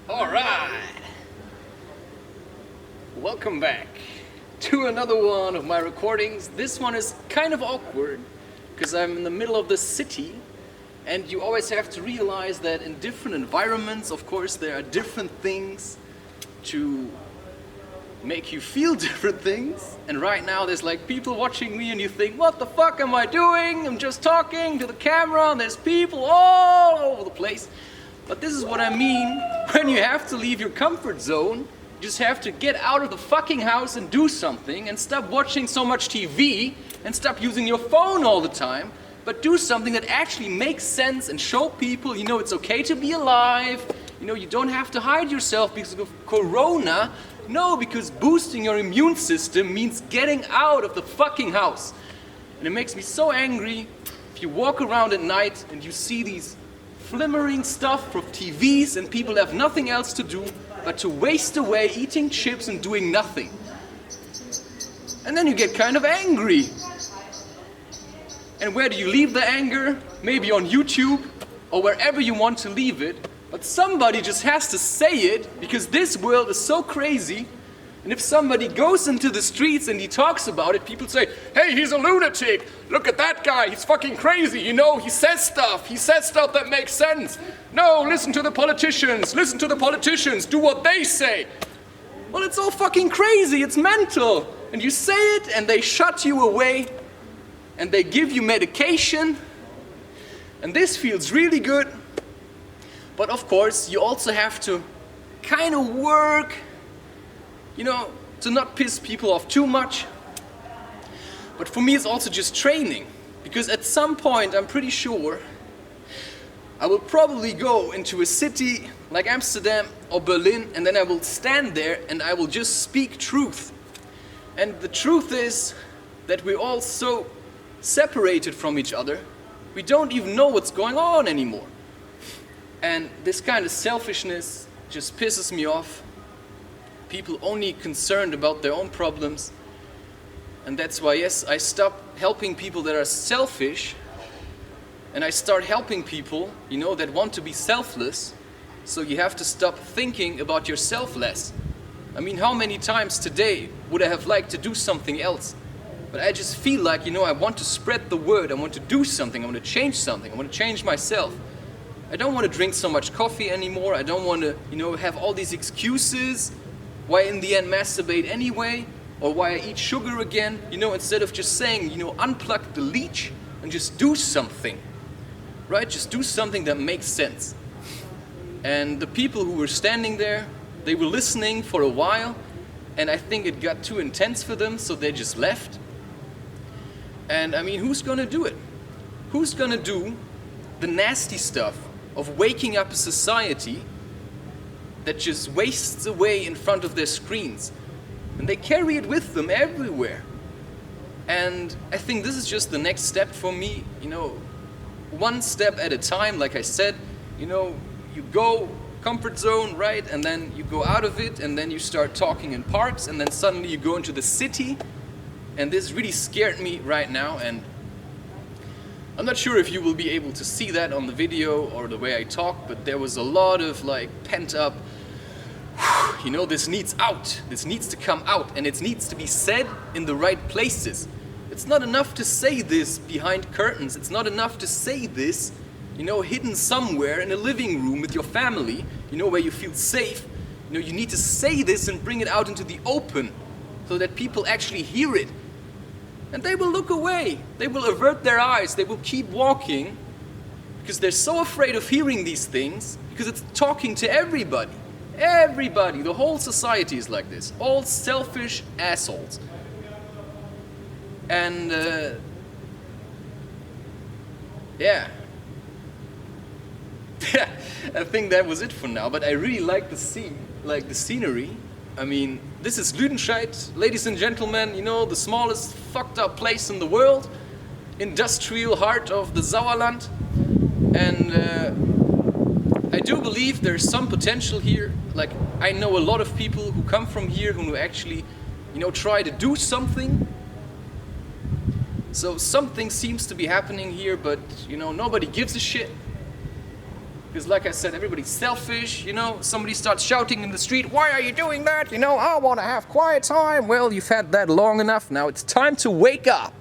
Alright. Welcome back to another one of my recordings. This one is kind of awkward because I'm in the middle of the city, and you always have to realize that in different environments, of course, there are different things to make you feel different things. And right now there's like people watching me and you think, what the fuck am I doing? I'm just talking to the camera and there's people all over the place. But this is what I mean when you have to leave your comfort zone. You just have to get out of the fucking house and do something, and stop watching so much TV and stop using your phone all the time, but do something that actually makes sense and show people, you know, it's okay to be alive. You know, you don't have to hide yourself because of Corona. No, because boosting your immune system means getting out of the fucking house. And it makes me so angry if you walk around at night and you see these flimmering stuff from TVs and people have nothing else to do but to waste away eating chips and doing nothing. And then you get kind of angry. And where do you leave the anger? Maybe on YouTube or wherever you want to leave it. But somebody just has to say it, because this world is so crazy. And if somebody goes into the streets and he talks about it, people say, hey, he's a lunatic. Look at that guy, he's fucking crazy, you know, he says stuff that makes sense. No, listen to the politicians, do what they say. Well, it's all fucking crazy, it's mental. And you say it and they shut you away and they give you medication. And this feels really good. But of course, you also have to kind of work, you know, to not piss people off too much. But for me, it's also just training. Because at some point, I'm pretty sure, I will probably go into a city like Amsterdam or Berlin, and then I will stand there and I will just speak truth. And the truth is that we're all so separated from each other, we don't even know what's going on anymore. And this kind of selfishness just pisses me off. People only concerned about their own problems. And that's why, yes, I stop helping people that are selfish, and I start helping people, you know, that want to be selfless. So you have to stop thinking about yourself less. I mean, how many times today would I have liked to do something else? But I just feel like, you know, I want to spread the word, I want to do something, I want to change something, I want to change myself. I don't want to drink so much coffee anymore. I don't want to, you know, have all these excuses why in the end masturbate anyway, or why I eat sugar again, you know, instead of just saying, you know, unplug the leech and just do something, right? Just do something that makes sense. And the people who were standing there, they were listening for a while, and I think it got too intense for them, so they just left. And I mean, who's gonna do it? Who's gonna do the nasty stuff of waking up a society that just wastes away in front of their screens? And they carry it with them everywhere. And I think this is just the next step for me, you know, one step at a time. Like I said, you know, you go comfort zone, right? And then you go out of it, and then you start talking in parks, and then suddenly you go into the city. And this really scared me right now, and I'm not sure if you will be able to see that on the video or the way I talk, but there was a lot of like pent up, you know, this needs out, this needs to come out, and it needs to be said in the right places. It's not enough to say this behind curtains, it's not enough to say this, you know, hidden somewhere in a living room with your family, you know, where you feel safe. You know, you need to say this and bring it out into the open so that people actually hear it. And they will look away, they will avert their eyes, they will keep walking, because they're so afraid of hearing these things, because it's talking to everybody. Everybody, the whole society is like this, all selfish assholes. And yeah, I think that was it for now, but I really like the scene, like the scenery. I mean, this is Lüdenscheid, ladies and gentlemen, you know, the smallest fucked up place in the world, industrial heart of the Sauerland, and I do believe there's some potential here. Like, I know a lot of people who come from here who actually, you know, try to do something, So something seems to be happening here, but you know, nobody gives a shit. Because like I said, everybody's selfish, you know, somebody starts shouting in the street, why are you doing that? You know, I want to have quiet time. Well, you've had that long enough, now it's time to wake up.